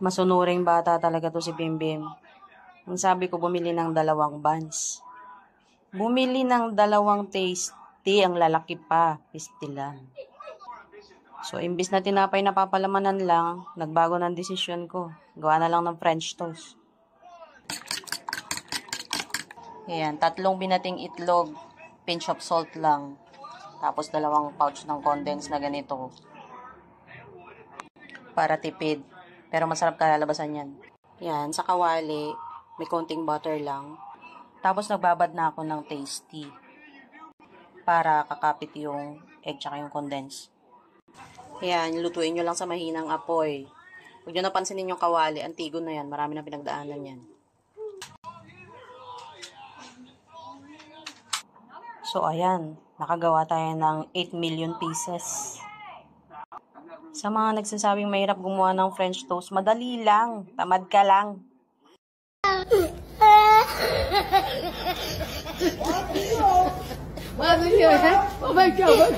Masunuring bata talaga to si Bimbim. Ang sabi ko, bumili ng 2 buns. Bumili ng 2 tasty, ang lalaki pa, pisti lang. So, imbis na tinapay na papalamanan lang, nagbago ng desisyon ko. Gawa na lang ng French toast. Ayan, 3 binating itlog, pinch of salt lang. Tapos 2 pouch ng condensed na ganito. Para tipid. Pero masarap kalalabasan yan. Yan, sa kawali, may konting butter lang. Tapos nagbabad na ako ng tasty. Para kakapit yung egg tsaka yung condensed. Yan, lutuin nyo lang sa mahinang apoy. Huwag nyo napansinin yung kawali, antigo na yan. Marami na pinagdaanan yan. So, ayan. Nakagawa tayo ng 8 million pieces. Sa mga nagsasabing mahirap gumawa ng French toast, madali lang. Tamad ka lang. Oh my God.